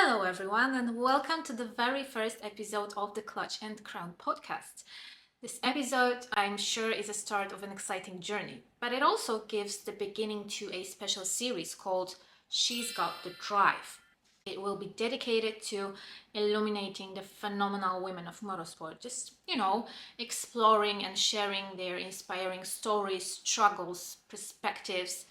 Hello, everyone, and welcome to the very first episode of the Clutch and Crown podcast. This episode, I'm sure, is a start of an exciting journey, but it also gives the beginning to a special series called She's Got the Drive. It will be dedicated to illuminating the phenomenal women of motorsport, just, exploring and sharing their inspiring stories, struggles, perspectives,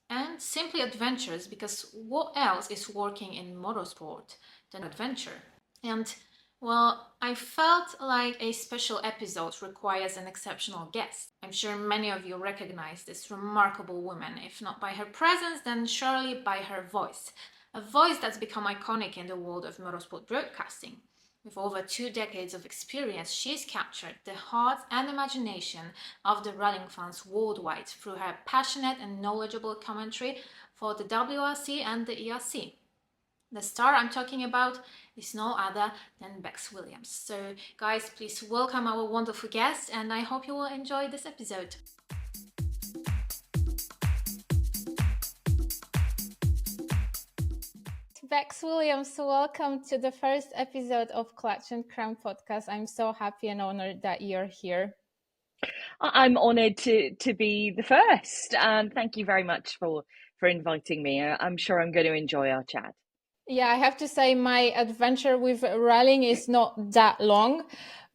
and simply adventures, because what else is working in motorsport than adventure? And well, I felt like a special episode requires an exceptional guest. I'm sure many of you recognize this remarkable woman, if not by her presence, then surely by her voice. A voice that's become iconic in the world of motorsport broadcasting. With over 2 decades of experience, she's captured the heart and imagination of the rallying fans worldwide through her passionate and knowledgeable commentary for the WRC and the ERC. The star I'm talking about is no other than Becs Williams. So, guys, please welcome our wonderful guest, and I hope you will enjoy this episode. Becs Williams, welcome to the first episode of Clutch and Crown podcast. I'm so happy and honored that you're here. I'm honoured to be the first, and thank you very much for inviting me. I'm sure I'm going to enjoy our chat. Yeah, I have to say my adventure with rallying is not that long,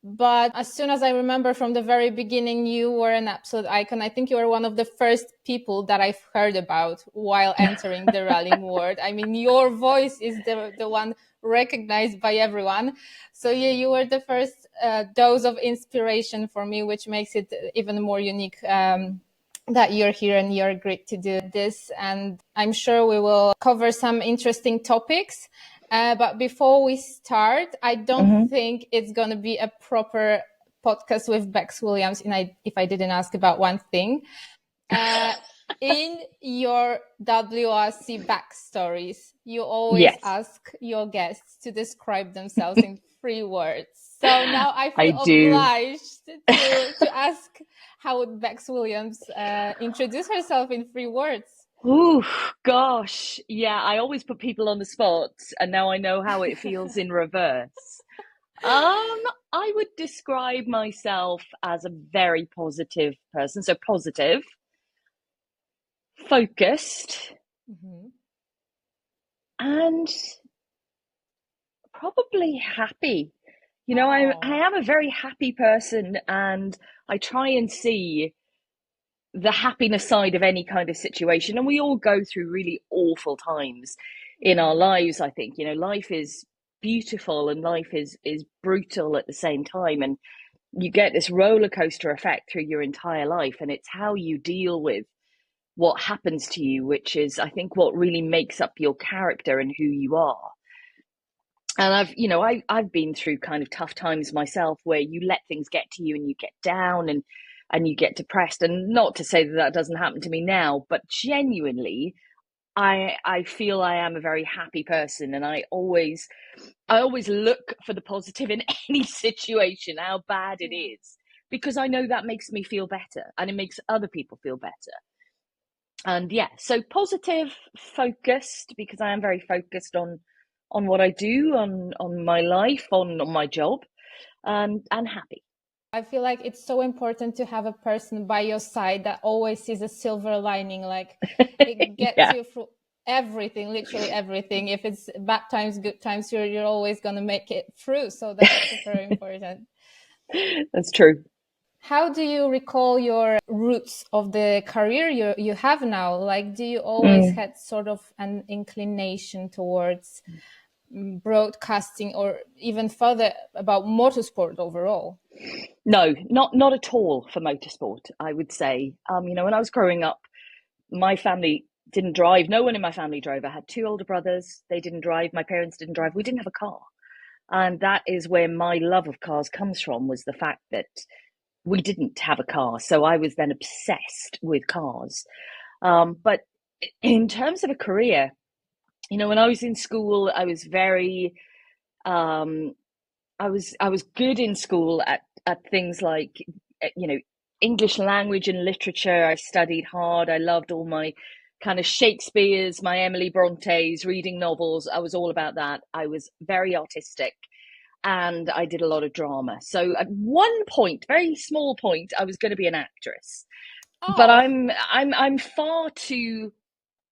but as soon as I remember from the very beginning, you were an absolute icon. I think you were one of the first people that I've heard about while entering the rallying world. I mean, your voice is the one recognized by everyone. So yeah, you were the first dose of inspiration for me, which makes it even more unique that you're here and you're great to do this. And I'm sure we will cover some interesting topics. But before we start, I don't think it's going to be a proper podcast with Becs Williams if I didn't ask about one thing. In your WRC backstories, you always ask your guests to describe themselves in 3 words. So now I feel obliged to ask how would Becs Williams introduce herself in 3 words? Ooh, gosh. Yeah, I always put people on the spot, and now I know how it feels in reverse. I would describe myself as a very positive person. So positive, focused, and probably happy. I am a very happy person, and I try and see the happiness side of any kind of situation. And we all go through really awful times in our lives, I think. Life is beautiful and life is brutal at the same time. And you get this roller coaster effect through your entire life. And it's how you deal with what happens to you, which is, I think, what really makes up your character and who you are. And I've been through kind of tough times myself, where you let things get to you and you get down and you get depressed. And not to say that doesn't happen to me now, but genuinely, I feel I am a very happy person, and I always look for the positive in any situation, how bad it is, because I know that makes me feel better and it makes other people feel better. And so positive, focused, because I am very focused on what I do, on my life, on my job, and happy. I feel like it's so important to have a person by your side that always sees a silver lining, like it gets you through everything, literally everything. If it's bad times, good times, you're always going to make it through. So that's very important. That's true. How do you recall your roots of the career you have now? Like, do you always had sort of an inclination towards broadcasting, or even further about motorsport overall? No, not at all for motorsport, I would say. When I was growing up, my family didn't drive. No one in my family drove. I had 2 older brothers. They didn't drive. My parents didn't drive. We didn't have a car. And that is where my love of cars comes from, was the fact that we didn't have a car. So I was then obsessed with cars. But in terms of a career, when I was in school, I was very, I was good in school at things like, English language and literature. I studied hard. I loved all my kind of Shakespeare's, my Emily Bronte's, reading novels. I was all about that. I was very artistic and I did a lot of drama. So at one point, very small point, I was going to be an actress. But Oh. I'm far too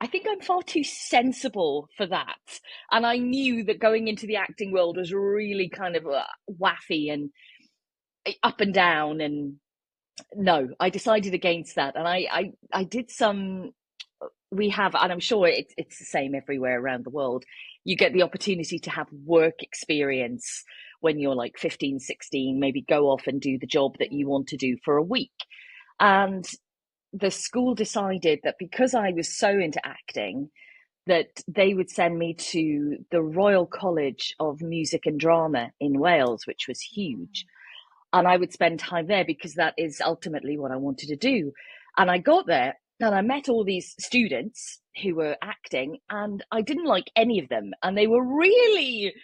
I think I'm far too sensible for that. And I knew that going into the acting world was really kind of waffy and up and down. And no, I decided against that. And I did some, we have, and I'm sure it's the same everywhere around the world. You get the opportunity to have work experience when you're like 15, 16, maybe go off and do the job that you want to do for a week. And the school decided that because I was so into acting, that they would send me to the Royal College of Music and Drama in Wales, which was huge. And I would spend time there because that is ultimately what I wanted to do. And I got there and I met all these students who were acting, and I didn't like any of them. And they were really,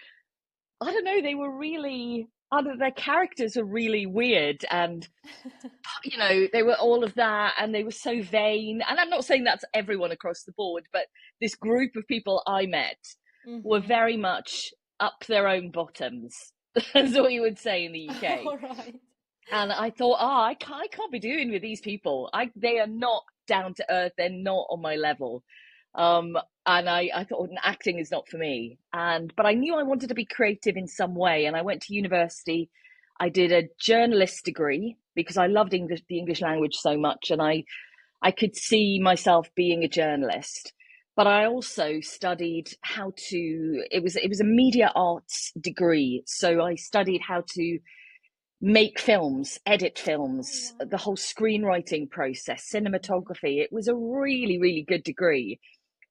I don't know, they were really, their characters are really weird. And they were all of that, and they were so vain. And I'm not saying that's everyone across the board, but this group of people I met were Mm-hmm. very much up their own bottoms, as we would say in the UK. All right. And I thought, I can't be doing with these people. They are not down to earth. They're not on my level. And I thought acting is not for me. But I knew I wanted to be creative in some way. And I went to university. I did a journalist degree because I loved the English language so much. And I could see myself being a journalist. But I also studied it was a media arts degree. So I studied how to make films, edit films, Oh, the whole screenwriting process, cinematography. It was a really, really good degree.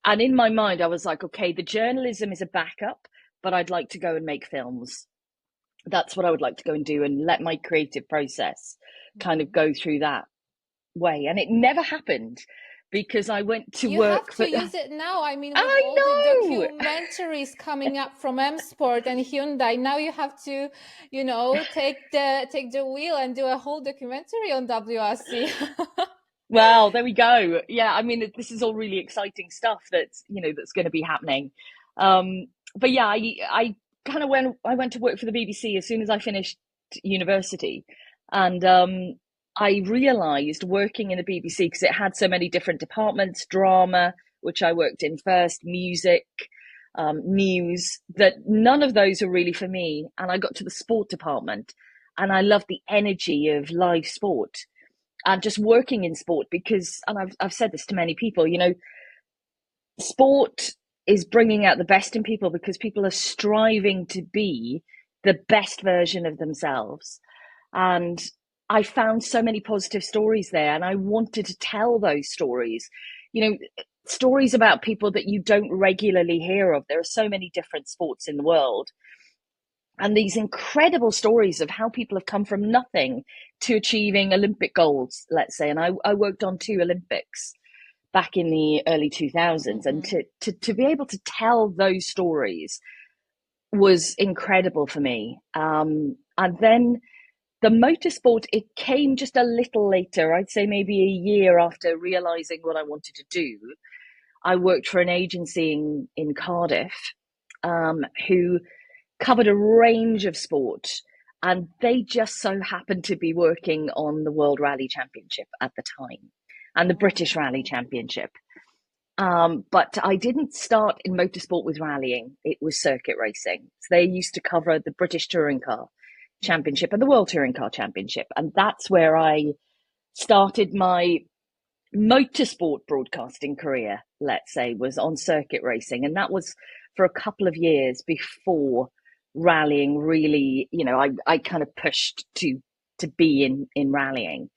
And in my mind, I was like, okay, the journalism is a backup, but I'd like to go and make films. That's what I would like to go and do, and let my creative process kind of go through that way. And it never happened because I went to you have work to for. use it now. I mean, with I all the know. documentaries coming up from M Sport and Hyundai, now you have to, take the wheel and do a whole documentary on WRC. Well, there we go. Yeah, I mean, this is all really exciting stuff that's going to be happening. But yeah, I kind of went to work for the BBC as soon as I finished university, and I realised working in the BBC, because it had so many different departments, drama, which I worked in first, music, news, that none of those were really for me. And I got to the sport department, and I loved the energy of live sport and just working in sport because, and I've said this to many people, sport is bringing out the best in people because people are striving to be the best version of themselves. And I found so many positive stories there, and I wanted to tell those stories, stories about people that you don't regularly hear of. There are so many different sports in the world, and these incredible stories of how people have come from nothing to achieving Olympic goals, let's say. And I worked on 2 Olympics back in the early 2000s. And to be able to tell those stories was incredible for me. And then the motorsport, it came just a little later. I'd say maybe a year after realizing what I wanted to do. I worked for an agency in Cardiff, who covered a range of sport, and they just so happened to be working on the World Rally Championship at the time and the British Rally Championship. But I didn't start in motorsport with rallying. It was circuit racing. So they used to cover the British Touring Car Championship and the World Touring Car Championship. And that's where I started my motorsport broadcasting career, let's say, was on circuit racing. And that was for a couple of years before rallying really, I kind of pushed to be in rallying.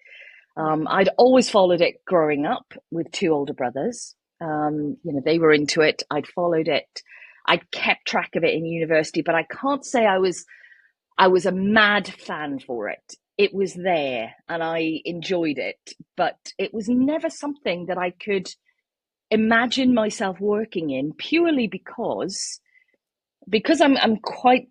I'd always followed it growing up with 2 older brothers. They were into it. I'd followed it. I'd kept track of it in university, but I can't say I was a mad fan for it. It was there and I enjoyed it, but it was never something that I could imagine myself working in, purely because I'm quite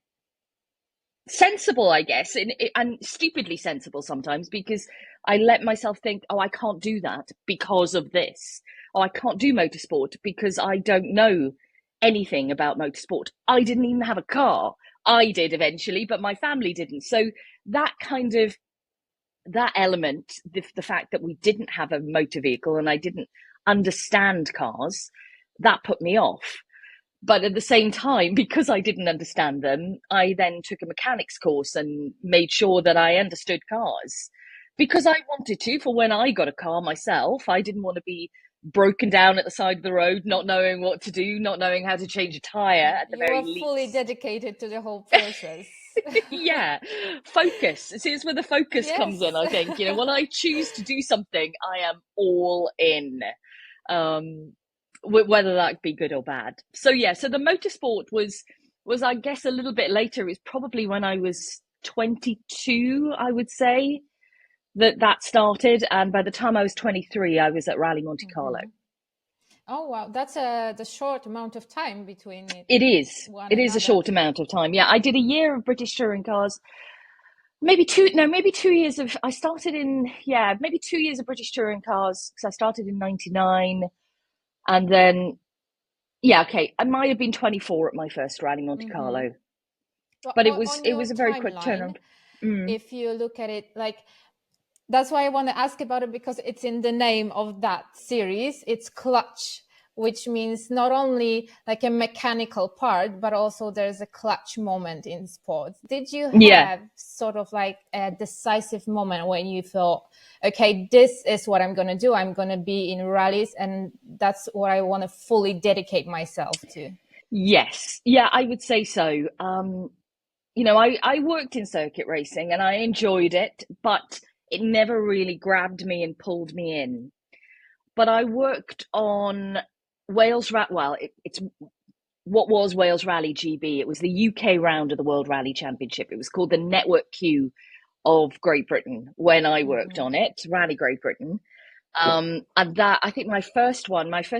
sensible, I guess, and stupidly sensible sometimes, because I let myself think, oh, I can't do that because of this. oh, I can't do motorsport because I don't know anything about motorsport. I didn't even have a car. I did eventually, but my family didn't. So that kind of, that element, the fact that we didn't have a motor vehicle and I didn't understand cars, that put me off. But at the same time, because I didn't understand them, I then took a mechanics course and made sure that I understood cars because I wanted to. For when I got a car myself, I didn't want to be broken down at the side of the road, not knowing what to do, not knowing how to change a tire at the You very were fully least. dedicated to the whole process. Yeah, focus. See, it's where the focus comes in, Yes. I think. You know, when I choose to do something, I am all in. Whether that be good or bad. So yeah, so the motorsport was I guess a little bit later. It was probably when I was 22, I would say, that started, and by the time I was 23, I was at Rally Monte Carlo. Oh wow, that's the short amount of time between it. It is. One It is a another. short amount of time. Yeah, I did a year of British touring cars. Maybe 2 years of, I started in, yeah, maybe 2 years of British touring cars because I started in 99. And then, yeah, okay, I might have been 24 at my first Rally Monte Carlo. But it was on your a very quick timeline, turnaround. if you look at it, like, that's why I want to ask about it, because it's in the name of that series. It's clutch, which means not only like a mechanical part, but also there's a clutch moment in sports. Did you have sort of like a decisive moment when you thought, okay, this is what I'm going to do. I'm going to be in rallies, and that's what I want to fully dedicate myself to? Yes. Yeah, I would say so. You know, I worked in circuit racing and I enjoyed it, but it never really grabbed me and pulled me in. But I worked on Wales, well, it's what was Wales Rally GB. It was the UK round of the World Rally Championship. It was called the Network Q of Great Britain when I worked on it, Rally Great Britain. And that, I think my first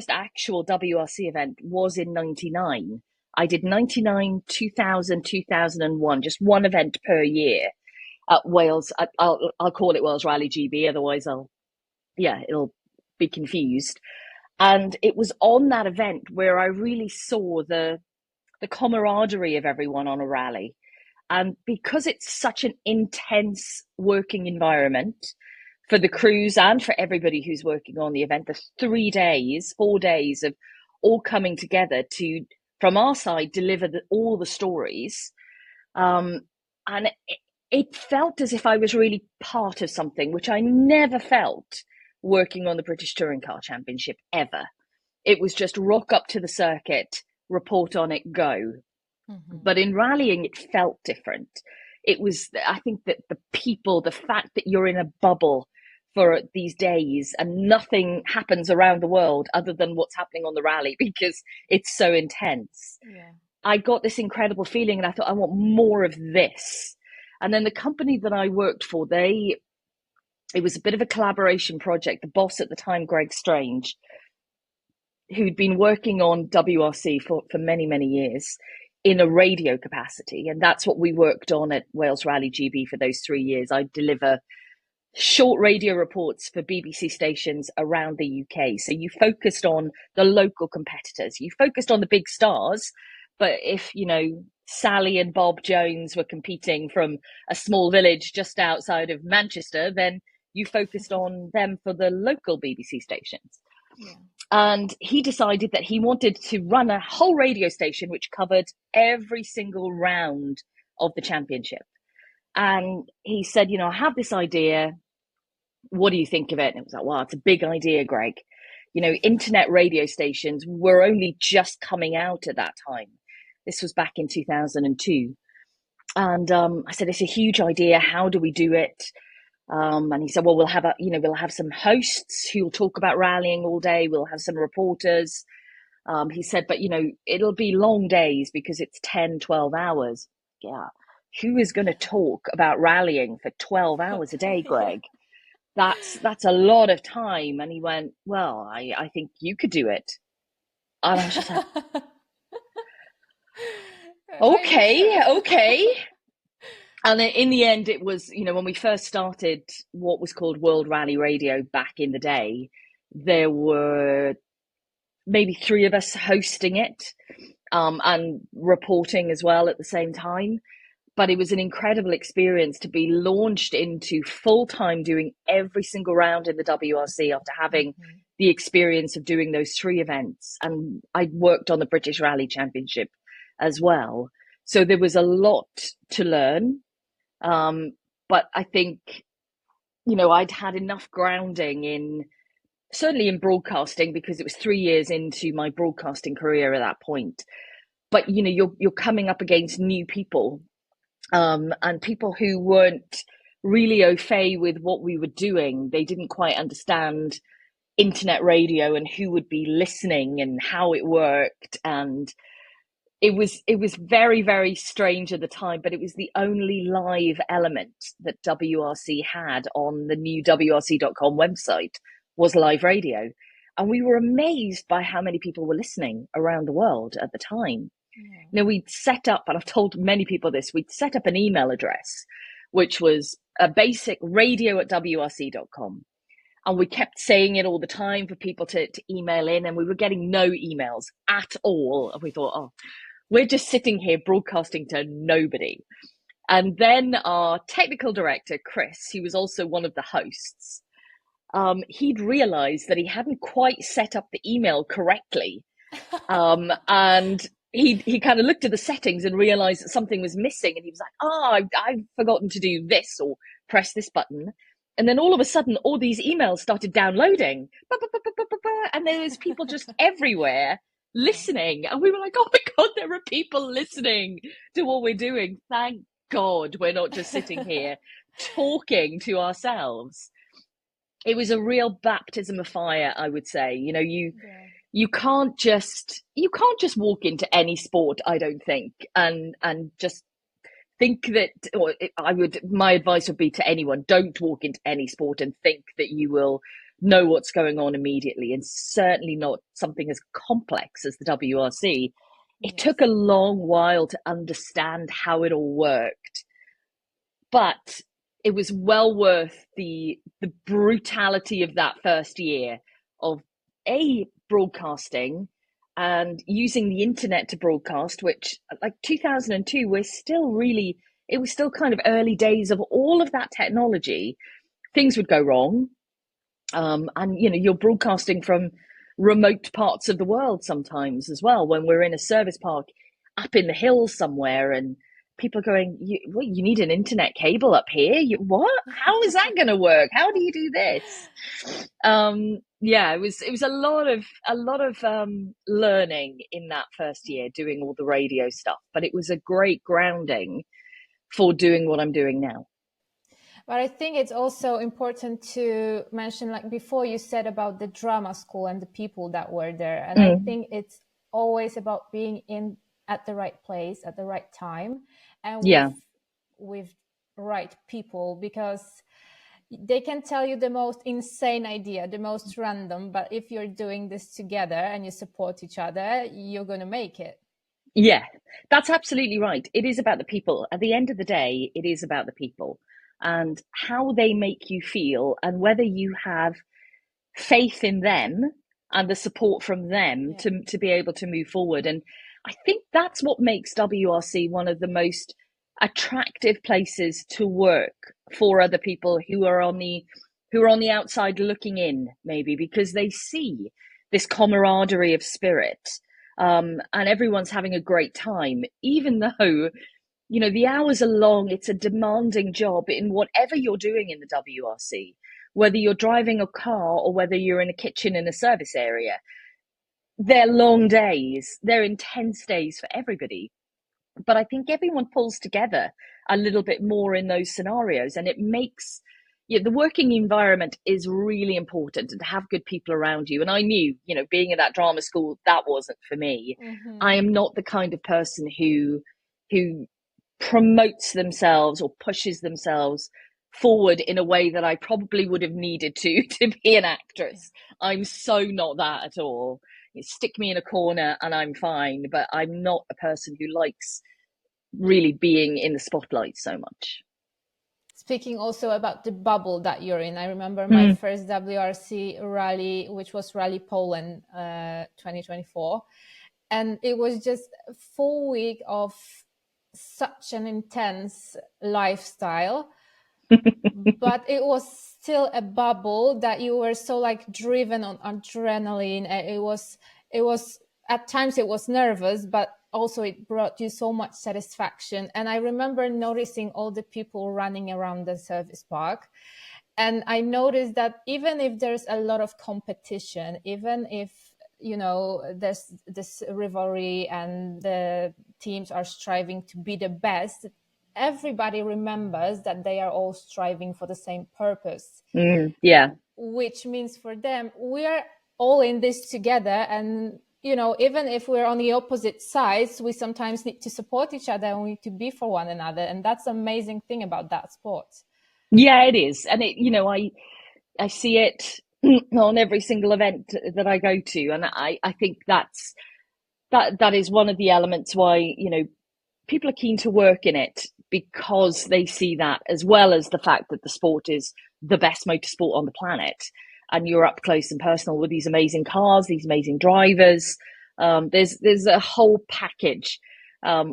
actual WRC event was in 99. I did 99, 2000, 2001, just one event per year at Wales. I'll call it Wales Rally GB, otherwise it'll be confused. And it was on that event where I really saw the camaraderie of everyone on a rally. And because it's such an intense working environment for the crews and for everybody who's working on the event, the 4 days of all coming together to, from our side, deliver all the stories. And it felt as if I was really part of something, which I never felt working on the British Touring Car Championship ever. It was just rock up to the circuit, report on it, go. But in rallying, it felt different. It was, I think that the people, the fact that you're in a bubble for these days and nothing happens around the world other than what's happening on the rally because it's so intense. Yeah. I got this incredible feeling and I thought, I want more of this. And then the company that I worked for, it was a bit of a collaboration project. The boss at the time, Greg Strange, who'd been working on WRC for many, many years in a radio capacity. And that's what we worked on at Wales Rally GB for those 3 years. I'd deliver short radio reports for BBC stations around the UK. So you focused on the local competitors. You focused on the big stars. But if, you know, Sally and Bob Jones were competing from a small village just outside of Manchester, then you focused on them for the local BBC stations. Yeah. And he decided that he wanted to run a whole radio station which covered every single round of the championship. And he said, you know, I have this idea. What do you think of it? And it was like, wow, it's a big idea, Greg. You know, internet radio stations were only just coming out at that time. This was back in 2002. And I said, it's a huge idea. How do we do it? And he said, well, we'll have some hosts who will talk about rallying all day. We'll have some reporters. He said, but, you know, it'll be long days because it's 10, 12 hours. Yeah. Who is going to talk about rallying for 12 hours a day, Greg? That's a lot of time. And he went, well, I think you could do it. And I was just like, okay. And in the end, it was, you know, when we first started what was called World Rally Radio back in the day, there were maybe three of us hosting it, and reporting as well at the same time. But it was an incredible experience to be launched into full-time doing every single round in the WRC after having the experience of doing those three events. And I worked on the British Rally Championship as well. So there was a lot to learn. But I think, I'd had enough grounding certainly in broadcasting, because it was 3 years into my broadcasting career at that point. But, you're coming up against new people, and people who weren't really au fait with what we were doing. They didn't quite understand internet radio and who would be listening and how it worked. And it was very, very strange at the time, but it was the only live element that WRC had on the new WRC.com website, was live radio. And we were amazed by how many people were listening around the world at the time. We'd set up, and I've told many people this, we'd set up an email address, which was a basic radio@wrc.com. And we kept saying it all the time for people to email in, and we were getting no emails at all. And we thought, we're just sitting here broadcasting to nobody. And then our technical director, Chris, who was also one of the hosts, he'd realized that he hadn't quite set up the email correctly. And he kind of looked at the settings and realized that something was missing. And he was like, I've forgotten to do this or press this button. And then all of a sudden, all these emails started downloading. And there was people just everywhere listening. And we were like, oh my God, there are people listening to what we're doing. Thank God we're not just sitting here talking to ourselves. It was a real baptism of fire, I would say. You can't just walk into any sport, I don't think, and just think that, my advice would be to anyone, don't walk into any sport and think that you will know what's going on immediately, and certainly not something as complex as the WRC. It took a long while to understand how it all worked, but it was well worth the brutality of that first year of broadcasting and using the internet to broadcast, which, like 2002, it was still kind of early days of all of that technology. Things would go wrong. And, you're broadcasting from remote parts of the world sometimes as well, when we're in a service park up in the hills somewhere and people are going, you need an internet cable up here? What? How is that going to work? How do you do this? It was a lot of learning in that first year doing all the radio stuff, but it was a great grounding for doing what I'm doing now. But I think it's also important to mention, like before you said about the drama school and the people that were there. And I think it's always about being at the right place at the right time and with right people, because they can tell you the most insane idea, the most random, but if you're doing this together and you support each other, you're going to make it. Yeah, that's absolutely right. It is about the people. At the end of the day, it is about the people and how they make you feel, and whether you have faith in them and the support from them to be able to move forward. And I think that's what makes WRC one of the most attractive places to work for other people who are on the outside looking in, maybe because they see this camaraderie of spirit, and everyone's having a great time, even though the hours are long. It's a demanding job in whatever you're doing in the WRC, whether you're driving a car or whether you're in a kitchen in a service area. They're long days, they're intense days for everybody. But I think everyone pulls together a little bit more in those scenarios, and it makes the working environment is really important, and to have good people around you. And I knew, being at that drama school, that wasn't for me. I am not the kind of person who promotes themselves or pushes themselves forward in a way that I probably would have needed to be an actress. I'm so not that at all. Stick me in a corner and I'm fine, but I'm not a person who likes really being in the spotlight so much. speaking also about the bubble that you're in, I remember my first WRC rally, which was Rally Poland 2024. And it was just a full week of such an intense lifestyle. But it was still a bubble that you were so like driven on adrenaline. It was at times it was nervous, but also it brought you so much satisfaction. And I remember noticing all the people running around the service park. And I noticed that even if there's a lot of competition, even if, you know, there's this rivalry and the teams are striving to be the best, everybody remembers that they are all striving for the same purpose. Yeah. Which means for them, we're all in this together. And, you know, even if we're on the opposite sides, we sometimes need to support each other and we need to be for one another. And that's the amazing thing about that sport. Yeah, it is. And it, you know, I see it on every single event that I go to. And I think that is one of the elements why, you know, people are keen to work in it, because they see that, as well as the fact that the sport is the best motorsport on the planet. And you're up close and personal with these amazing cars, these amazing drivers. There's a whole package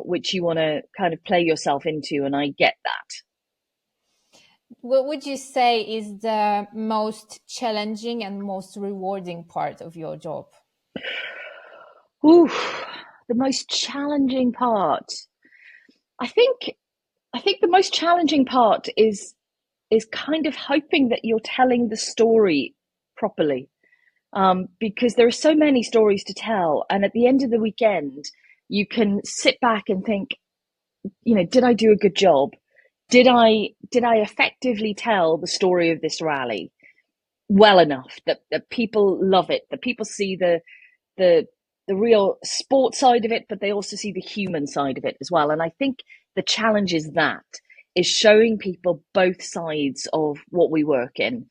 which you want to kind of play yourself into, and I get that. What would you say is the most challenging and most rewarding part of your job? Ooh, the most challenging part. I think the most challenging part is kind of hoping that you're telling the story properly, because there are so many stories to tell, and at the end of the weekend, you can sit back and think, you know, did I do a good job? Did I effectively tell the story of this rally well enough that people love it, that people see the real sport side of it, but they also see the human side of it as well. And I think the challenge is showing people both sides of what we work in.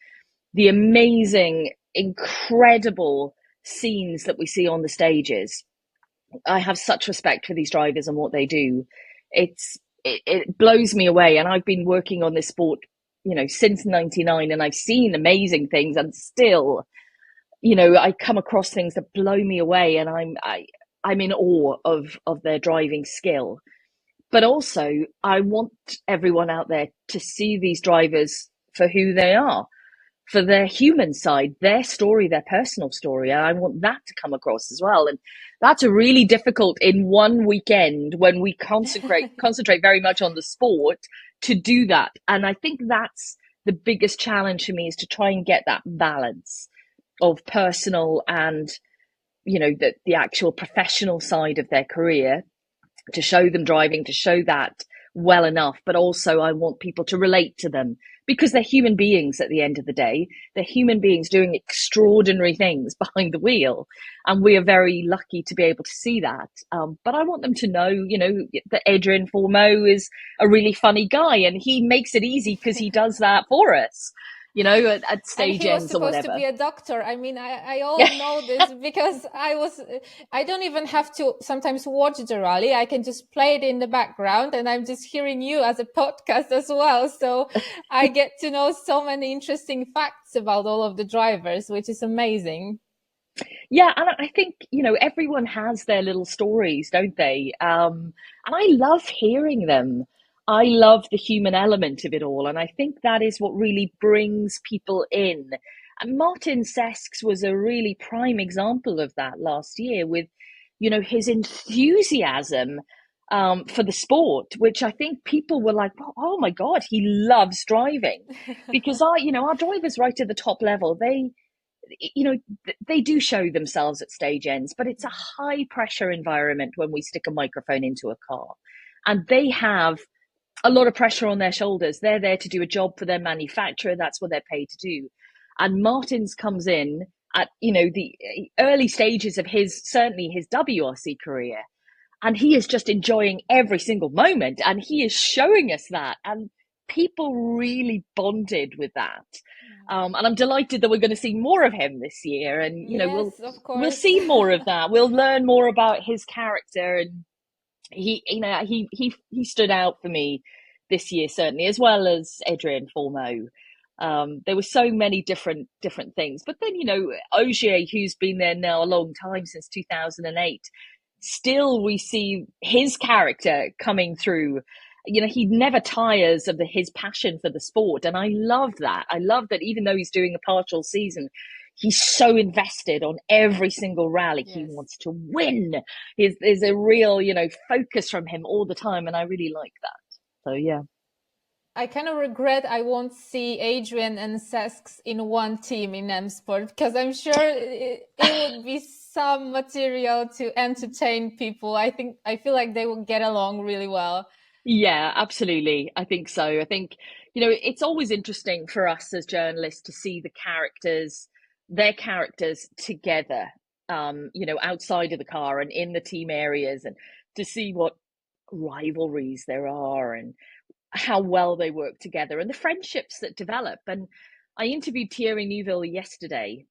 The amazing, incredible scenes that we see on the stages. I have such respect for these drivers and what they do. It blows me away. And I've been working on this sport, you know, since '99, and I've seen amazing things, and still, you know, I come across things that blow me away, and I'm in awe of their driving skill. But also, I want everyone out there to see these drivers for who they are, for their human side, their story, their personal story. And I want that to come across as well. And that's a really difficult in one weekend, when we concentrate very much on the sport, to do that. And I think that's the biggest challenge for me, is to try and get that balance of personal and, you know, the actual professional side of their career, to show them driving, to show that well enough. But also, I want people to relate to them, because they're human beings at the end of the day. They're human beings doing extraordinary things behind the wheel. And we are very lucky to be able to see that. But I want them to know, you know, that Adrian Formeau is a really funny guy, and he makes it easy because he does that for us, you know, at stage ends or whatever. And he was supposed to be a doctor. I mean, I all know this because I don't even have to sometimes watch the rally. I can just play it in the background, and I'm just hearing you as a podcast as well. So I get to know so many interesting facts about all of the drivers, which is amazing. Yeah, and I think, you know, everyone has their little stories, don't they? And I love hearing them. I love the human element of it all. And I think that is what really brings people in. And Martin Sesks was a really prime example of that last year, with, you know, his enthusiasm for the sport, which I think people were like, oh my God, he loves driving. Because our drivers right at the top level, they do show themselves at stage ends, but it's a high pressure environment when we stick a microphone into a car, and they have a lot of pressure on their shoulders. They're there to do a job for their manufacturer. That's what they're paid to do. And Martins comes in at, you know, the early stages of certainly his WRC career, and he is just enjoying every single moment, and he is showing us that, and people really bonded with that. And I'm delighted that we're going to see more of him this year. And, you know, yes, we'll see more of that. We'll learn more about his character. And he stood out for me this year, certainly, as well as Adrian Formeau. There were so many different things. But then, Ogier, who's been there now a long time, since 2008, still we see his character coming through. He never tires of his passion for the sport. And I love that. I love that even though he's doing a partial season, he's so invested on every single rally. Yes. He wants to win. There's a real, focus from him all the time. And I really like that. So, yeah. I kind of regret I won't see Adrian and Cesc in one team in M Sport, because I'm sure it would be some material to entertain people. I feel like they will get along really well. Yeah, absolutely. I think so. I think, it's always interesting for us as journalists to see their characters together, outside of the car and in the team areas, and to see what rivalries there are and how well they work together and the friendships that develop. And I interviewed Thierry Neuville yesterday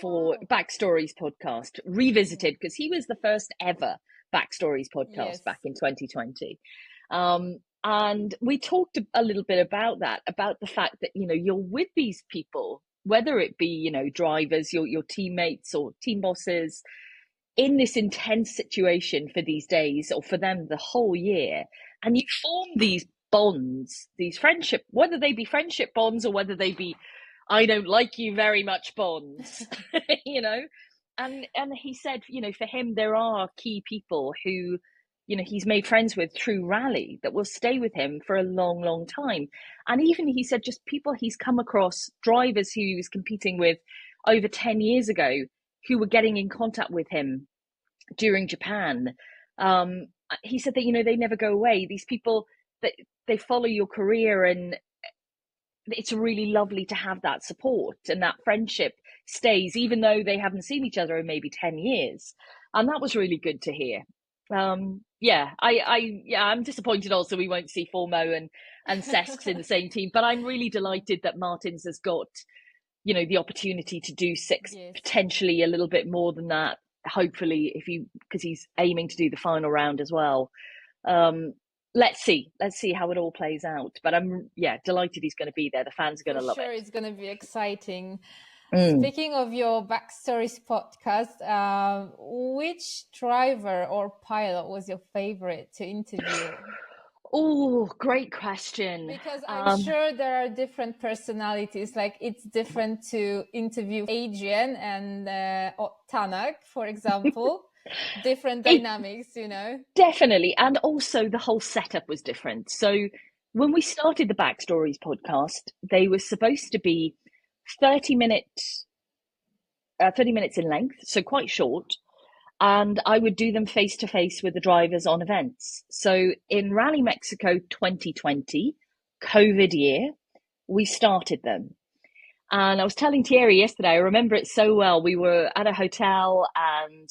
for Backstories podcast, revisited, because he was the first ever Backstories podcast back in 2020. And we talked a little bit about that, about the fact that, you're with these people, whether it be, drivers, your teammates or team bosses, in this intense situation for these days, or for them the whole year. And you form these bonds, these friendship, whether they be friendship bonds or whether they be, I don't like you very much bonds, And he said, for him, there are key people who, he's made friends with through rally that will stay with him for a long, long time. And even he said, just people he's come across, drivers who he was competing with over 10 years ago, who were getting in contact with him during Japan. He said that, they never go away. These people, that they follow your career, and it's really lovely to have that support, and that friendship stays, even though they haven't seen each other in maybe 10 years. And that was really good to hear. I'm disappointed also we won't see Formeau and Cesc in the same team, but I'm really delighted that Martins has got, the opportunity to do 6, potentially a little bit more than that, hopefully, because he's aiming to do the final round as well. Let's see how it all plays out. But I'm delighted he's going to be there. The fans are going to love it. Sure, it's going to be exciting. Speaking of your Backstories podcast, which driver or pilot was your favorite to interview? Oh, great question. Because I'm sure there are different personalities. Like, it's different to interview Adrian and Tanak, for example. Different dynamics, Definitely. And also the whole setup was different. So when we started the Backstories podcast, they were supposed to be 30 minutes in length, so quite short. And I would do them face to face with the drivers on events. So in Rally Mexico 2020, COVID year, we started them. And I was telling Thierry yesterday, I remember it so well. We were at a hotel, and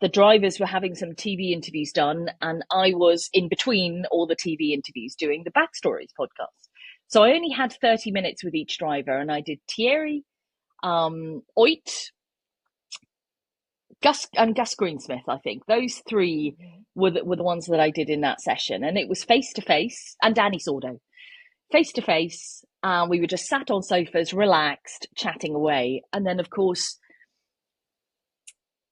the drivers were having some TV interviews done, and I was in between all the TV interviews doing the Backstories podcast. So I only had 30 minutes with each driver, and I did Thierry, Oit, Gus Greensmith, I think. Those 3 were the ones that I did in that session. And it was face-to-face, and Danny Sordo. Face-to-face, we were just sat on sofas, relaxed, chatting away. And then, of course,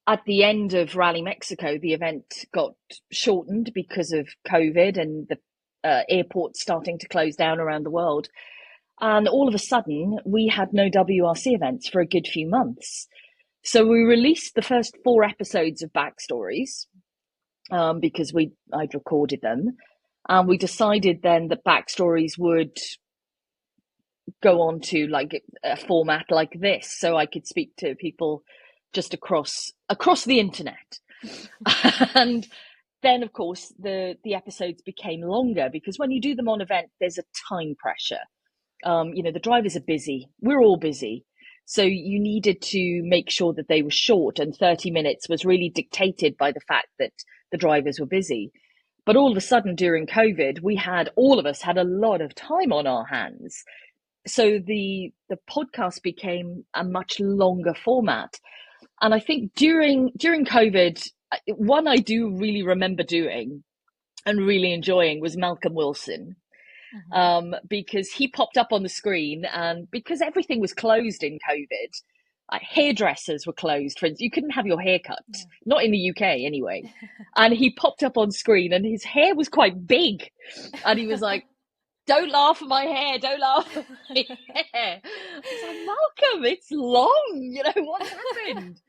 at the end of Rally Mexico, the event got shortened because of COVID and the airports starting to close down around the world. And all of a sudden, we had no WRC events for a good few months. So we released the first 4 episodes of Backstories because I'd recorded them. And we decided then that Backstories would go on to like a format like this, so I could speak to people just across the internet. And then, of course, the episodes became longer, because when you do them on event, there's a time pressure. The drivers are busy. We're all busy. So you needed to make sure that they were short, and 30 minutes was really dictated by the fact that the drivers were busy. But all of a sudden during COVID, all of us had a lot of time on our hands. So the podcast became a much longer format. And I think during COVID, one I do really remember doing and really enjoying was Malcolm Wilson. Because he popped up on the screen, and because everything was closed in COVID, like hairdressers were closed. For instance, you couldn't have your hair cut, not in the UK anyway. And he popped up on screen, and his hair was quite big, and he was like, "Don't laugh at my hair! Don't laugh at my hair!" I was like, "Malcolm, it's long. What's happened?"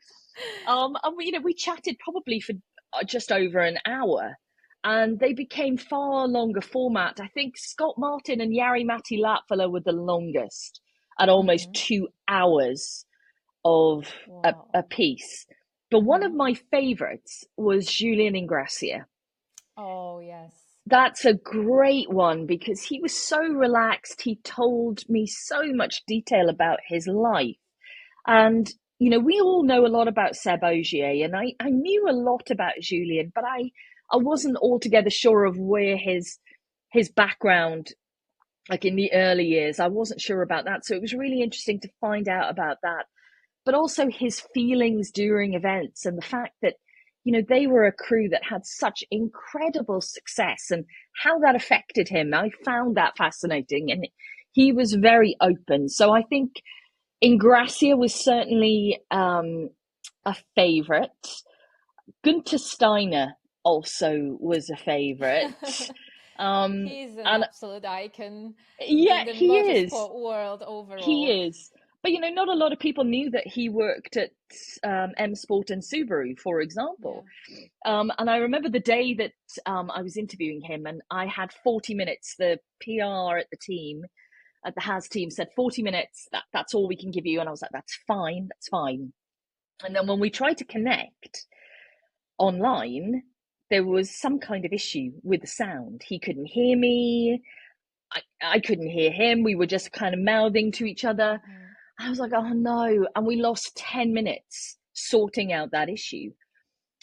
And we chatted probably for just over an hour. And they became far longer format. I think Scott Martin and Jari-Matti Latvala were the longest, at almost 2 hours of a piece. But one of my favorites was Julien Ingrassia. Oh, yes. That's a great one because he was so relaxed. He told me so much detail about his life. And, we all know a lot about Seb Ogier, and I knew a lot about Julien, but I wasn't altogether sure of where his background, like in the early years, I wasn't sure about that. So it was really interesting to find out about that, but also his feelings during events and the fact that, they were a crew that had such incredible success and how that affected him. I found that fascinating, and he was very open. So I think Ingrassia was certainly a favorite. Günther Steiner also was a favorite. He's an absolute icon in the motorsport world overall. He is. But, not a lot of people knew that he worked at M Sport and Subaru, for example. Yeah. And I remember the day that I was interviewing him, and I had 40 minutes. The PR at the team, at the Haas team, said 40 minutes, that's all we can give you. And I was like, that's fine. And then when we tried to connect online, there was some kind of issue with the sound. He couldn't hear me. I couldn't hear him. We were just kind of mouthing to each other. I was like, oh no. And we lost 10 minutes sorting out that issue.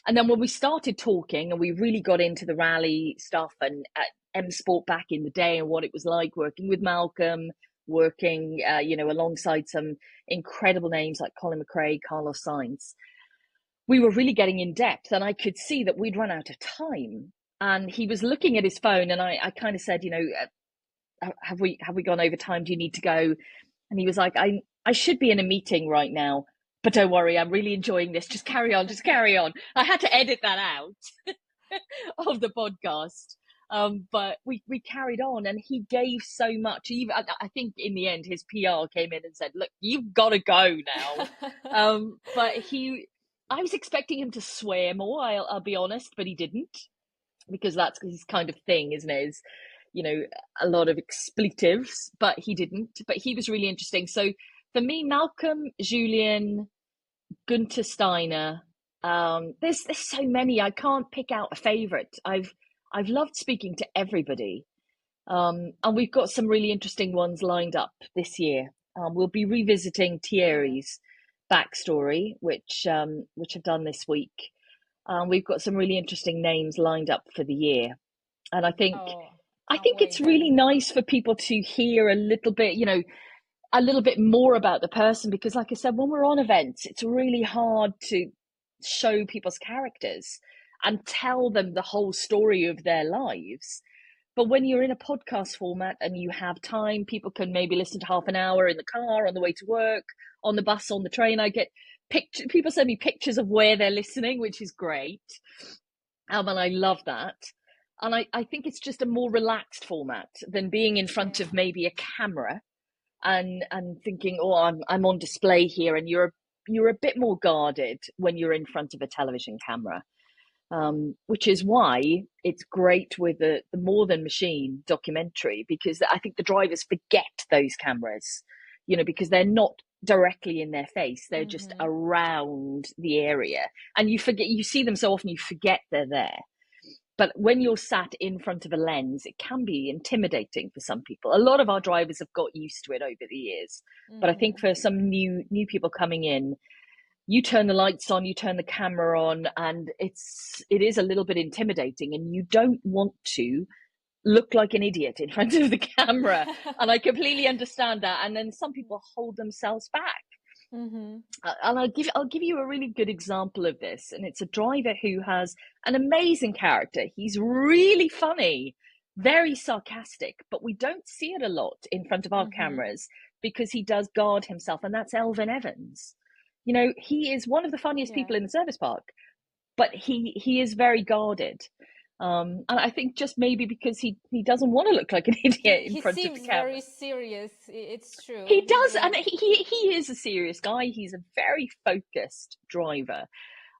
And then when we started talking and we really got into the rally stuff and at M Sport back in the day and what it was like working with Malcolm, working, alongside some incredible names like Colin McRae, Carlos Sainz, we were really getting in depth, and I could see that we'd run out of time. And he was looking at his phone, and I kind of said, have we gone over time? Do you need to go? And he was like, I should be in a meeting right now, but don't worry, I'm really enjoying this. Just carry on. I had to edit that out of the podcast. But we carried on, and he gave so much. Even I think in the end, his PR came in and said, look, you've got to go now. But I was expecting him to swear more, I'll be honest, but he didn't, because that's his kind of thing, isn't it? Is, a lot of expletives, but he didn't. But he was really interesting. So for me, Malcolm, Julien, Günther Steiner, there's so many. I can't pick out a favorite. I've loved speaking to everybody. And we've got some really interesting ones lined up this year. We'll be revisiting Thierry's backstory, which I've done this week. We've got some really interesting names lined up for the year. And I think it's really nice for people to hear a little bit, a little bit more about the person, because like I said, when we're on events, it's really hard to show people's characters and tell them the whole story of their lives. But when you're in a podcast format and you have time, people can maybe listen to half an hour in the car, on the way to work, on the bus, on the train. I get people send me pictures of where they're listening, which is great. And I love that. And I think it's just a more relaxed format than being in front of maybe a camera and thinking, oh, I'm on display here. And you're a bit more guarded when you're in front of a television camera. Which is why it's great with the More Than Machine documentary, because I think the drivers forget those cameras, because they're not directly in their face. They're just around the area, and you see them so often, you forget they're there. But when you're sat in front of a lens, it can be intimidating for some people. A lot of our drivers have got used to it over the years, but I think for some new people coming in, you turn the lights on, you turn the camera on, and it is a little bit intimidating, and you don't want to look like an idiot in front of the camera. And I completely understand that. And then some people hold themselves back. And I'll give you a really good example of this. And it's a driver who has an amazing character. He's really funny, very sarcastic, but we don't see it a lot in front of our cameras because he does guard himself. And that's Elvin Evans. You know, he is one of the funniest people in the service park, but he is very guarded. And I think just maybe because he doesn't want to look like an idiot in front of the camera. He seems very serious. It's true. He does, and he is a serious guy. He's a very focused driver,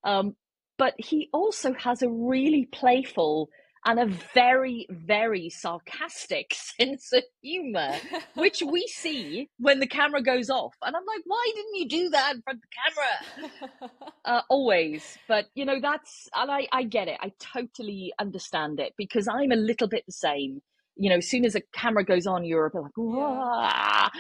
but he also has a really playful and a very, very sarcastic sense of humor, which we see when the camera goes off. And I'm like, why didn't you do that in front of the camera? Always. But, you know, and I get it. I totally understand it because I'm a little bit the same. You know, as soon as a camera goes on, you're a bit like, wah.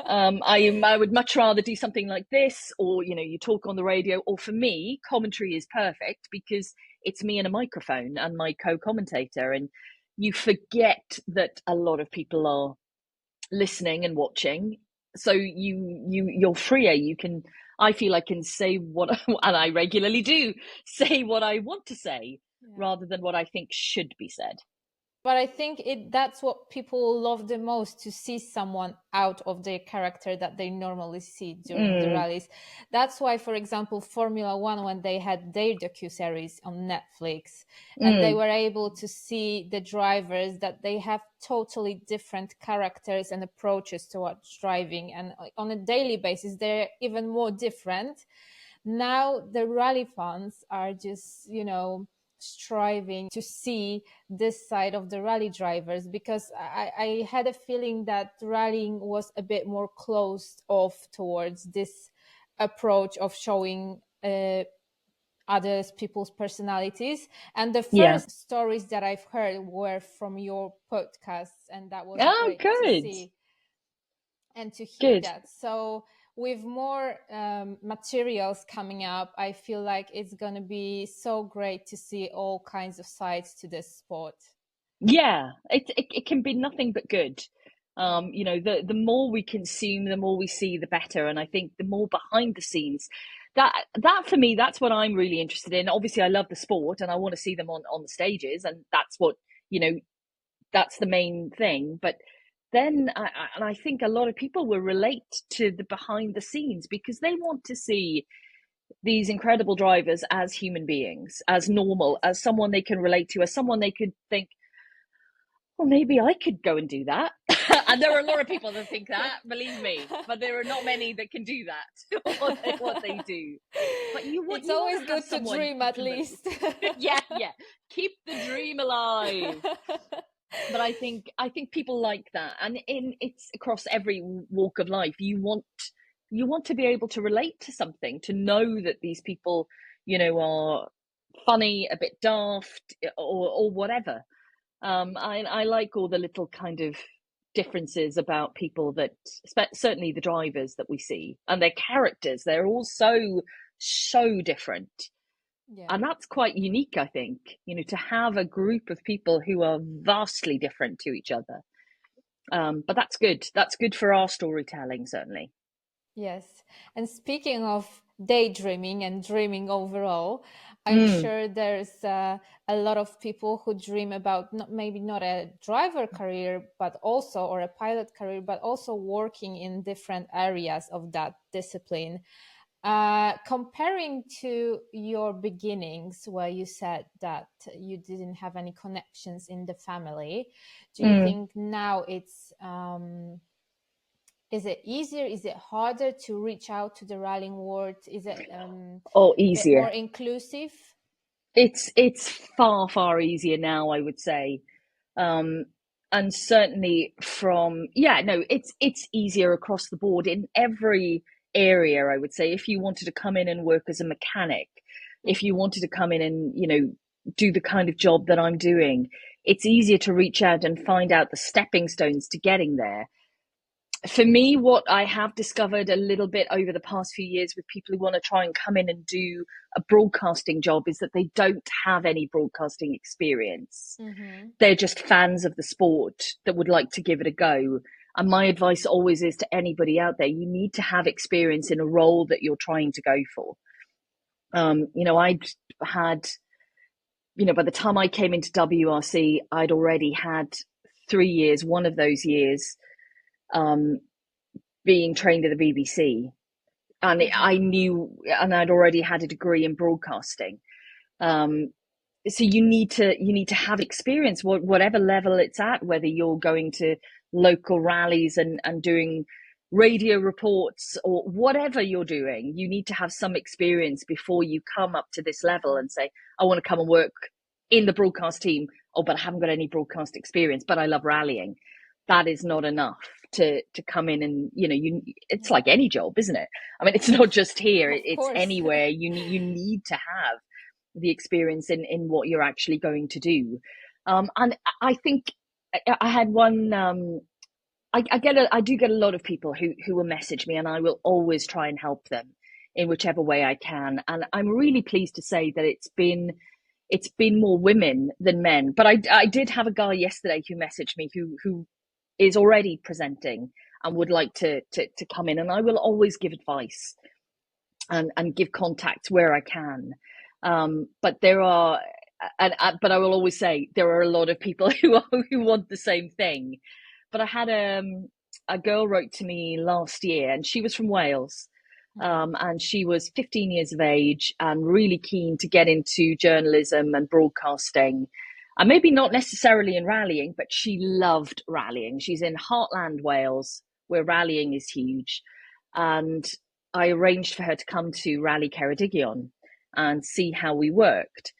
I would much rather do something like this, or, you know, you talk on the radio, or for me, commentary is perfect because it's me and a microphone and my co-commentator, and you forget that a lot of people are listening and watching. So you're freer. I feel I can say what, and I regularly do say what I want to say rather than what I think should be said. But I think that's what people love the most, to see someone out of their character that they normally see during the rallies. That's why, for example, Formula One, when they had their docuseries on Netflix, and they were able to see the drivers, that they have totally different characters and approaches towards driving. And on a daily basis, they're even more different. Now the rally fans are just, you know, striving to see this side of the rally drivers, because I had a feeling that rallying was a bit more closed off towards this approach of showing other people's personalities. And the first stories that I've heard were from your podcasts, and that was great to see and to hear that. So with more materials coming up, I feel like it's going to be so great to see all kinds of sides to this sport. Yeah, it can be nothing but good. You know, the more we consume, the more we see, the better. And I think the more behind the scenes, that for me, that's what I'm really interested in. Obviously, I love the sport and I want to see them on the stages, and that's what, you know, that's the main thing. But then I think a lot of people will relate to the behind the scenes because they want to see these incredible drivers as human beings, as normal, as someone they can relate to, as someone they could think, well, maybe I could go and do that. And there are a lot of people that think that, believe me, but there are not many that can do that, what they do. But it's always good to dream, at least. yeah, keep the dream alive. But I think people like that, and it's across every walk of life. You want to be able to relate to something, to know that these people, you know, are funny, a bit daft, or whatever. I like all the little kind of differences about people, that certainly the drivers that we see and their characters. They're all so different. Yeah. And that's quite unique, I think, you know, to have a group of people who are vastly different to each other. But that's good. That's good for our storytelling, certainly. Yes. And speaking of daydreaming and dreaming overall, I'm sure there's a lot of people who dream about maybe not a driver career, but also, or a pilot career, but also working in different areas of that discipline. Comparing to your beginnings, where you said that you didn't have any connections in the family, do you think now it's is it easier? Is it harder to reach out to the rallying world? Is it easier, more inclusive? It's far easier now, I would say, and certainly it's easier across the board in every area, I would say. If you wanted to come in and work as a mechanic, if you wanted to come in and, you know, do the kind of job that I'm doing, it's easier to reach out and find out the stepping stones to getting there. For me, what I have discovered a little bit over the past few years with people who want to try and come in and do a broadcasting job is that they don't have any broadcasting experience. They're just fans of the sport that would like to give it a go. And my advice always is to anybody out there, you need to have experience in a role that you're trying to go for. I'd had, by the time I came into WRC, I'd already had 3 years, one of those years, being trained at the BBC. And I knew, and I'd already had a degree in broadcasting. So you need to have experience, whatever level it's at, whether you're going to local rallies and doing radio reports or whatever you're doing, you need to have some experience before you come up to this level and say, I want to come and work in the broadcast team. Oh, but I haven't got any broadcast experience, but I love rallying. That is not enough to come in and, it's like any job, isn't it? I mean, it's not just here, it's anywhere. You need to have the experience in what you're actually going to do. And I think I had one, I do get a lot of people who will message me, and I will always try and help them in whichever way I can. And I'm really pleased to say that it's been more women than men. But I did have a guy yesterday who messaged me who is already presenting and would like to come in, and I will always give advice and give contacts where I can. But there are, but I will always say there are a lot of people who want the same thing. But I had a girl wrote to me last year, and she was from Wales, and she was 15 years of age and really keen to get into journalism and broadcasting. And maybe not necessarily in rallying, but she loved rallying. She's in Heartland, Wales, where rallying is huge. And I arranged for her to come to Rally Ceredigion and see how we worked.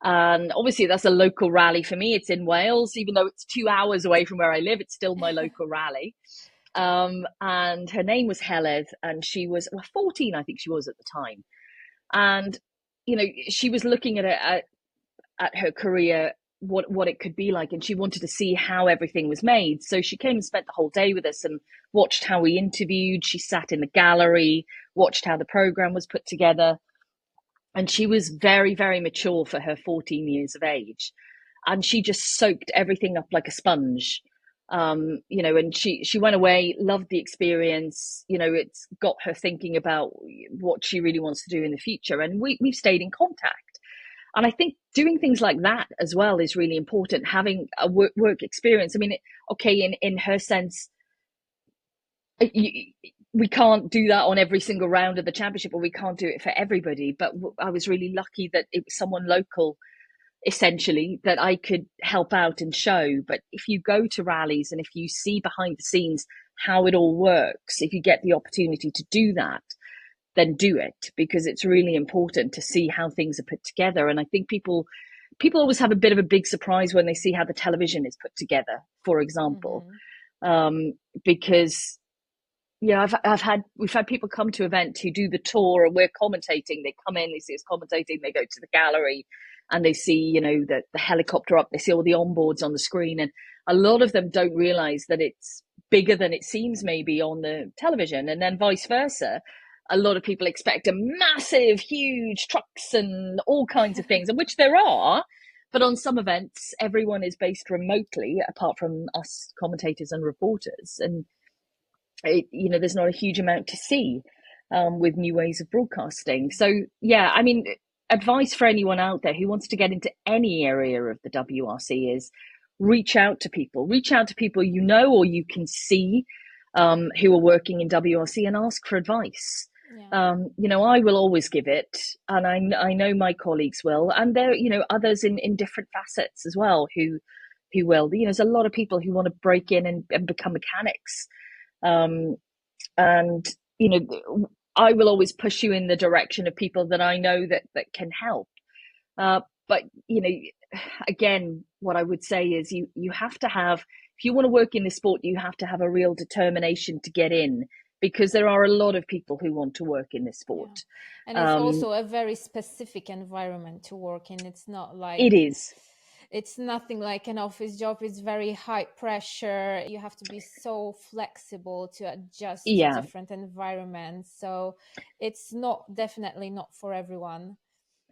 And obviously that's a local rally for me. It's in Wales, even though it's 2 hours away from where I live, it's still my local rally. And her name was Heledd, and she was 14, I think she was at the time. And, she was looking at her career, what it could be like, and she wanted to see how everything was made. So she came and spent the whole day with us and watched how we interviewed. She sat in the gallery, watched how the program was put together. And she was very, very mature for her 14 years of age. And she just soaked everything up like a sponge. And she went away, loved the experience. It's got her thinking about what she really wants to do in the future. And we've stayed in contact. And I think doing things like that as well is really important, having a work experience. I mean, in her sense, we can't do that on every single round of the championship, or we can't do it for everybody. But I was really lucky that it was someone local, essentially, that I could help out and show. But if you go to rallies and if you see behind the scenes how it all works, if you get the opportunity to do that, then do it, because it's really important to see how things are put together. And I think people always have a bit of a big surprise when they see how the television is put together, for example. Because we've had people come to event who do the tour and we're commentating. They come in, they see us commentating, they go to the gallery and they see, the helicopter up, they see all the onboards on the screen. And a lot of them don't realize that it's bigger than it seems maybe on the television, and then vice versa. A lot of people expect a massive, huge trucks and all kinds of things, and which there are. But on some events, everyone is based remotely, apart from us commentators and reporters. And, there's not a huge amount to see with new ways of broadcasting. So, advice for anyone out there who wants to get into any area of the WRC is reach out to people or you can see who are working in WRC, and ask for advice. I will always give it, and I know my colleagues will, and there others in different facets as well who will. There's a lot of people who want to break in and become mechanics, and I will always push you in the direction of people that I know that can help. But again, what I would say is you have to have, if you want to work in this sport, you have to have a real determination to get in, because there are a lot of people who want to work in this sport. And it's also a very specific environment to work in. It's not like... It is. It's nothing like an office job. It's very high pressure. You have to be so flexible to adjust to different environments. So it's definitely not for everyone.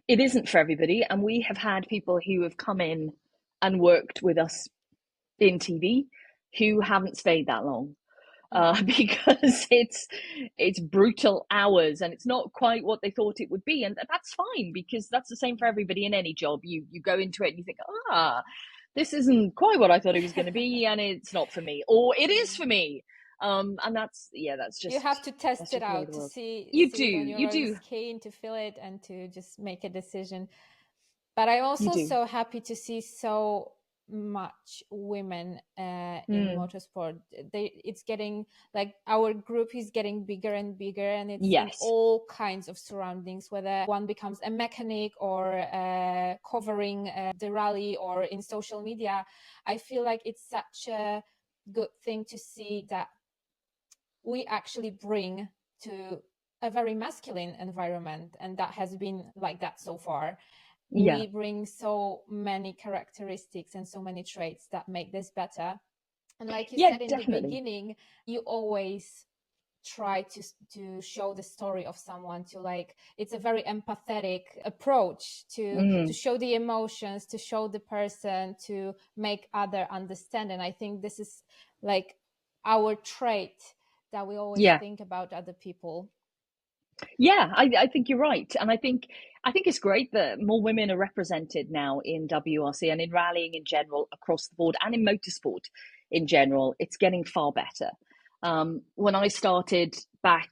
It isn't for everybody. And we have had people who have come in and worked with us in TV who haven't stayed that long. because it's brutal hours and it's not quite what they thought it would be, and that's fine, because that's the same for everybody in any job. You go into it and you think, this isn't quite what I thought it was going to be, and it's not for me, or it is for me. And that's just, you have to test it out to see it on your own skin, to feel it, and to just make a decision. But I'm also so happy to see so much women in motorsport. It's getting, like, our group is getting bigger and bigger, and it's in all kinds of surroundings, whether one becomes a mechanic or covering the rally or in social media. I feel like it's such a good thing to see that we actually bring to a very masculine environment, and that has been like that so far. We bring so many characteristics and so many traits that make this better. And like you said in the beginning, you always try to show the story of someone, to, like, it's a very empathetic approach to show the emotions, to show the person, to make other understand. And I think this is like our trait, that we always think about other people. I think you're right. And I think it's great that more women are represented now in WRC and in rallying in general across the board, and in motorsport in general. It's getting far better. When I started back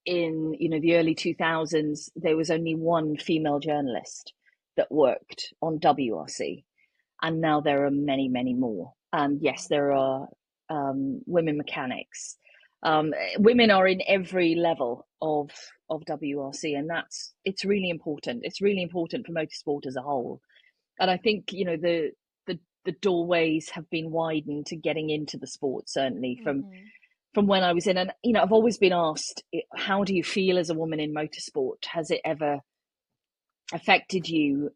in the early 2000s, there was only one female journalist that worked on WRC, and now there are many, many more. And yes, there are women mechanics. Women are in every level of WRC, and it's really important. It's really important for motorsport as a whole. And I think the doorways have been widened to getting into the sport, certainly from when I was in. And I've always been asked, how do you feel as a woman in motorsport? Has it ever affected you?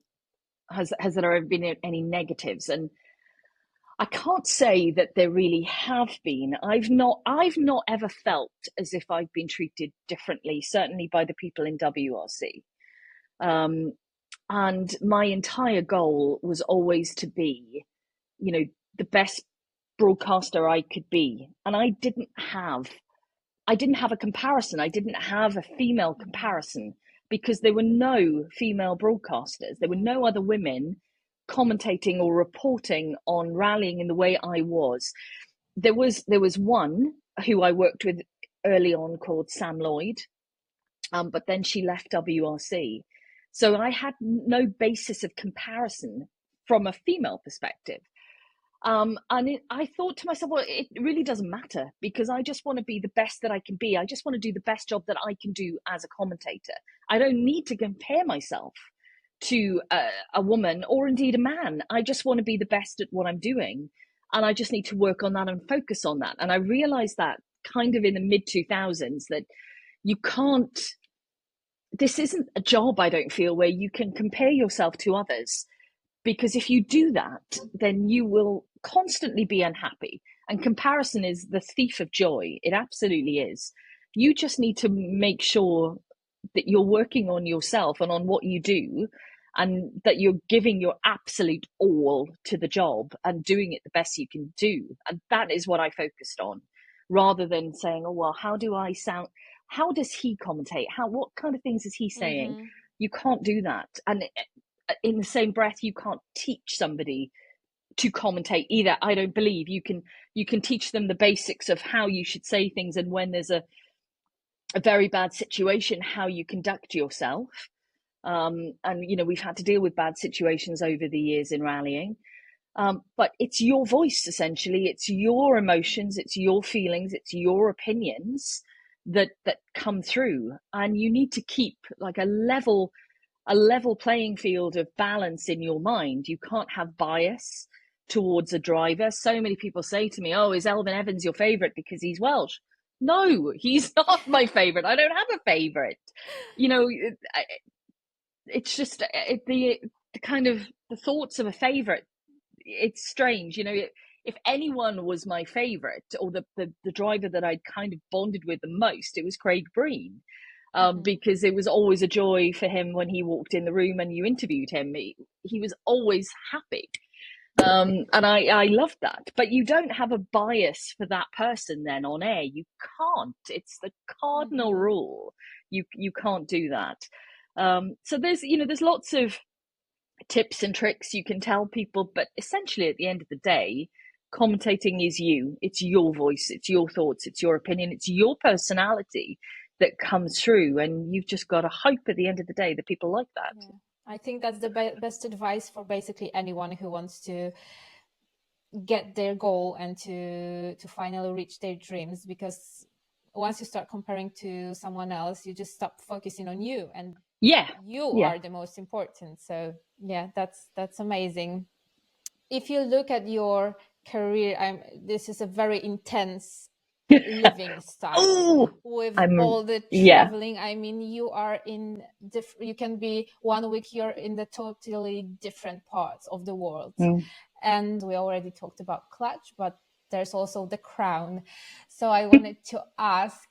Has there ever been any negatives? And I can't say that there really have been. I've not ever felt as if I've been treated differently, certainly by the people in WRC. And my entire goal was always to be, the best broadcaster I could be. And I didn't have a comparison. I didn't have a female comparison, because there were no female broadcasters. There were no other women commentating or reporting on rallying in the way I was. There was one who I worked with early on called Sam Lloyd, but then she left WRC. So I had no basis of comparison from a female perspective. And I thought to myself, well, it really doesn't matter, because I just want to be the best that I can be. I just want to do the best job that I can do as a commentator. I don't need to compare myself to a woman or indeed a man. I just want to be the best at what I'm doing, and I just need to work on that and focus on that. And I realized that kind of in the mid 2000s, that you can't, this isn't a job, I don't feel, where you can compare yourself to others, because if you do that, then you will constantly be unhappy. And comparison is the thief of joy. It absolutely is. You just need to make sure that you're working on yourself and on what you do, and that you're giving your absolute all to the job and doing it the best you can do. And that is what I focused on, rather than saying, oh, well, how do I sound? How does he commentate? What kind of things is he saying? You can't do that. And in the same breath, you can't teach somebody to commentate either. I don't believe you can teach them the basics of how you should say things, and when there's a very bad situation, how you conduct yourself. And we've had to deal with bad situations over the years in rallying, but it's your voice, essentially. It's your emotions, it's your feelings, it's your opinions that come through, and you need to keep like a level playing field of balance in your mind. You can't have bias towards a driver. So many people say to me, oh, is Elfyn Evans your favorite because he's Welsh? No, he's not my favorite. I don't have a favorite. It's just the kind of the thoughts of a favorite. It's strange, if anyone was my favorite, or the driver that I'd kind of bonded with the most, it was Craig Breen, because it was always a joy for him when he walked in the room and you interviewed him. He was always happy. And I love that. But you don't have a bias for that person then on air. You can't. It's the cardinal rule. You can't do that. So there's lots of tips and tricks you can tell people, but essentially at the end of the day, commentating is you. It's your voice, it's your thoughts, it's your opinion, it's your personality that comes through, and you've just got to hope at the end of the day that people like that. Yeah. I think that's the best advice for basically anyone who wants to get their goal and to finally reach their dreams, because once you start comparing to someone else, you just stop focusing on you, and you are the most important. So yeah, that's amazing. If you look at your career, this is a very intense living style with all the traveling. I mean, you are in you can be 1 week you're in the totally different parts of the world. And we already talked about clutch, but there's also the crown. So I wanted to ask,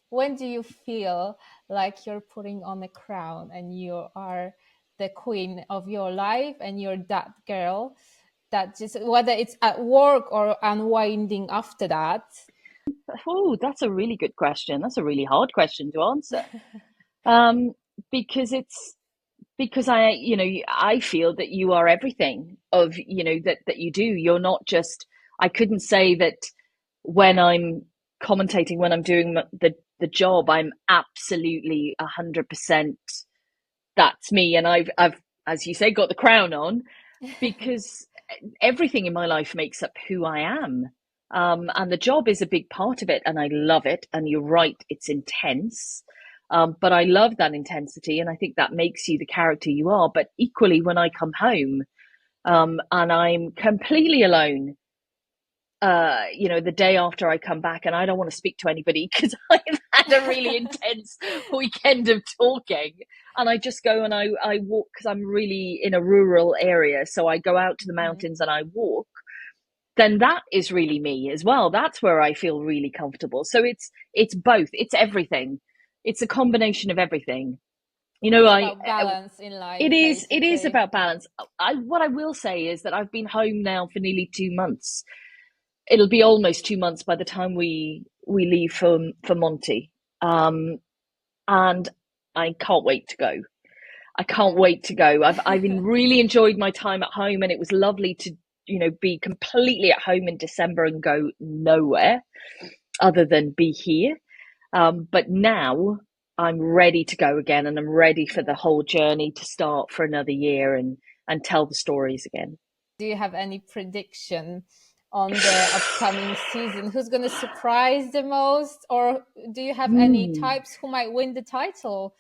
when do you feel like you're putting on a crown and you are the queen of your life and you're that girl that just, whether it's at work or unwinding after that? Oh, that's a really good question. That's a really hard question to answer. Because I feel that you are everything of, that you do. You're not just, I couldn't say that when I'm commentating, when I'm doing the job, I'm absolutely 100%, that's me. And I've, as you say, got the crown on, because everything in my life makes up who I am. And the job is a big part of it, and I love it. And you're right, it's intense. But I love that intensity, and I think that makes you the character you are. But equally, when I come home, and I'm completely alone, the day after I come back, and I don't want to speak to anybody because I've had a really intense weekend of talking, and I just go and I walk, because I'm really in a rural area, so I go out to the mountains and I walk. Then that is really me as well. That's where I feel really comfortable. So it's both. It's everything. It's a combination of everything. It's about balance in life. It is about balance. What I will say is that I've been home now for nearly 2 months. It'll be almost 2 months by the time we leave for Monty. And I can't wait to go. I can't wait to go. I've really enjoyed my time at home, and it was lovely to be completely at home in December and go nowhere other than be here. But now I'm ready to go again, and I'm ready for the whole journey to start for another year and tell the stories again. Do you have any prediction on the upcoming season? Who's going to surprise the most? Or do you have any types who might win the title?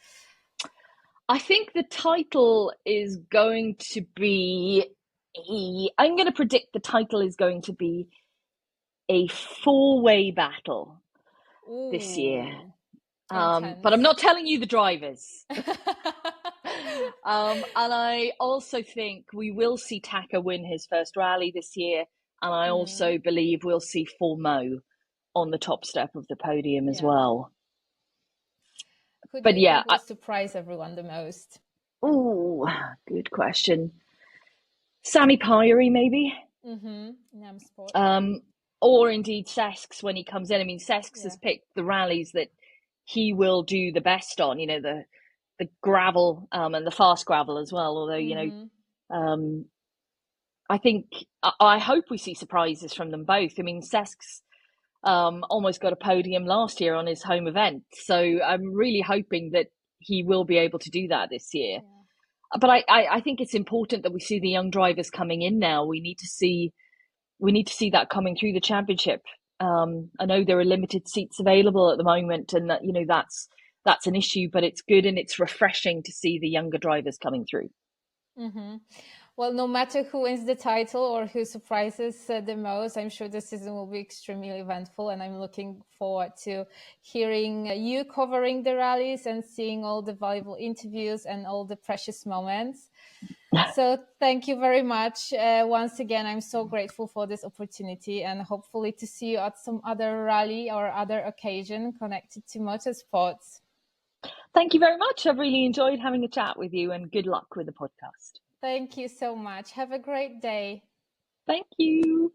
I think the title is going to be, I'm going to predict the title is going to be a 4-way battle this year. But I'm not telling you the drivers. And I also think we will see Taka win his first rally this year. And I also believe we'll see Formo on the top step of the podium as well. Who will surprise everyone the most? Oh, good question. Sammy Pyrie, maybe. Motorsport. Or indeed Sesks when he comes in. I mean, Sesks has picked the rallies that he will do the best on, the gravel and the fast gravel as well. Although, I hope we see surprises from them both. I mean, Sesks almost got a podium last year on his home event. So I'm really hoping that he will be able to do that this year. But I think it's important that we see the young drivers coming in now. We need to see that coming through the championship. I know there are limited seats available at the moment, and that that's an issue, but it's good and it's refreshing to see the younger drivers coming through. Well, no matter who wins the title or who surprises the most, I'm sure the season will be extremely eventful, and I'm looking forward to hearing you covering the rallies and seeing all the valuable interviews and all the precious moments. So thank you very much. Once again, I'm so grateful for this opportunity, and hopefully to see you at some other rally or other occasion connected to motorsports. Thank you very much. I've really enjoyed having a chat with you, and good luck with the podcast. Thank you so much. Have a great day. Thank you.